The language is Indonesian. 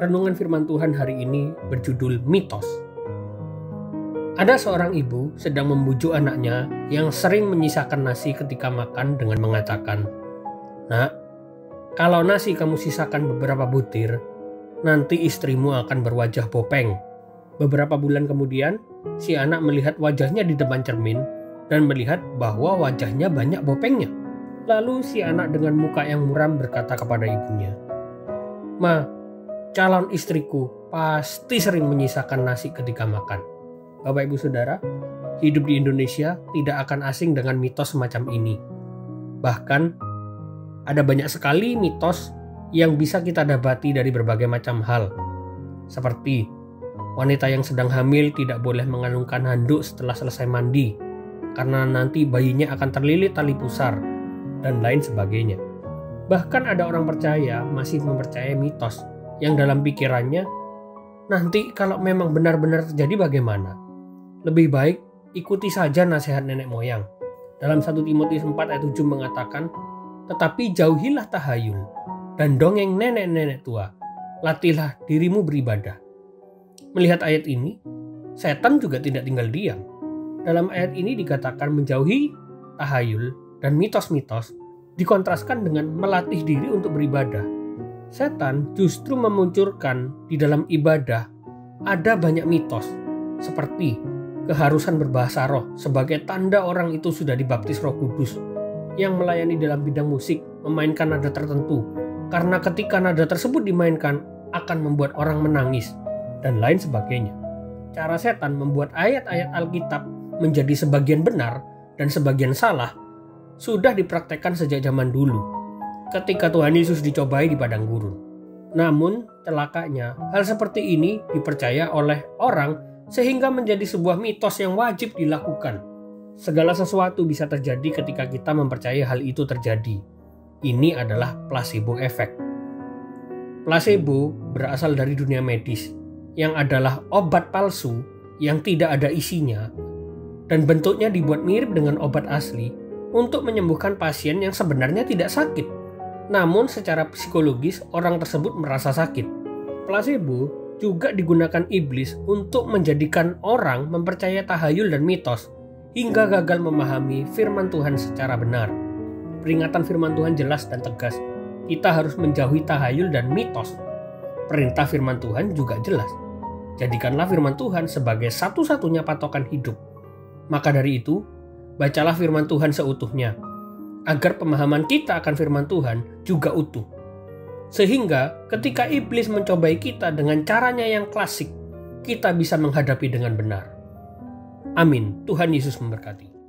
Renungan firman Tuhan hari ini berjudul mitos. Ada seorang ibu sedang membujuk anaknya yang sering menyisakan nasi ketika makan dengan mengatakan, "Nak, kalau nasi kamu sisakan beberapa butir, nanti istrimu akan berwajah bopeng." Beberapa bulan kemudian, si anak melihat wajahnya di depan cermin dan melihat bahwa wajahnya banyak bopengnya. Lalu si anak dengan muka yang muram berkata kepada ibunya, "Ma, calon istriku pasti sering menyisakan nasi ketika makan." Bapak Ibu Saudara, hidup di Indonesia tidak akan asing dengan mitos semacam ini. Bahkan, ada banyak sekali mitos yang bisa kita dapati dari berbagai macam hal. Seperti, wanita yang sedang hamil tidak boleh mengalungkan handuk setelah selesai mandi, karena nanti bayinya akan terlilit tali pusar, dan lain sebagainya. Bahkan ada orang percaya masih mempercayai mitos yang dalam pikirannya, nanti kalau memang benar-benar terjadi bagaimana? Lebih baik ikuti saja nasihat nenek moyang. Dalam 1 Timotius 4 ayat 7 mengatakan, "Tetapi jauhilah tahayul dan dongeng nenek-nenek tua, latihlah dirimu beribadah." Melihat ayat ini, setan juga tidak tinggal diam. Dalam ayat ini dikatakan menjauhi tahayul dan mitos-mitos dikontraskan dengan melatih diri untuk beribadah. Setan justru memunculkan di dalam ibadah ada banyak mitos, seperti keharusan berbahasa roh sebagai tanda orang itu sudah dibaptis Roh Kudus, yang melayani dalam bidang musik, memainkan nada tertentu, karena ketika nada tersebut dimainkan akan membuat orang menangis, dan lain sebagainya. Cara setan membuat ayat-ayat Alkitab menjadi sebagian benar dan sebagian salah sudah dipraktekkan sejak zaman dulu, ketika Tuhan Yesus dicobai di padang gurun. Namun, celakanya, hal seperti ini dipercaya oleh orang sehingga menjadi sebuah mitos yang wajib dilakukan. Segala sesuatu bisa terjadi ketika kita mempercayai hal itu terjadi. Ini adalah placebo effect. Placebo berasal dari dunia medis, yang adalah obat palsu yang tidak ada isinya, dan bentuknya dibuat mirip dengan obat asli untuk menyembuhkan pasien yang sebenarnya tidak sakit. Namun secara psikologis orang tersebut merasa sakit. Placebo juga digunakan iblis untuk menjadikan orang mempercayai tahayul dan mitos hingga gagal memahami firman Tuhan secara benar. Peringatan firman Tuhan jelas dan tegas. Kita harus menjauhi tahayul dan mitos. Perintah firman Tuhan juga jelas. Jadikanlah firman Tuhan sebagai satu-satunya patokan hidup. Maka dari itu, bacalah firman Tuhan seutuhnya, agar pemahaman kita akan firman Tuhan juga utuh. Sehingga ketika iblis mencobai kita dengan caranya yang klasik, kita bisa menghadapi dengan benar. Amin. Tuhan Yesus memberkati.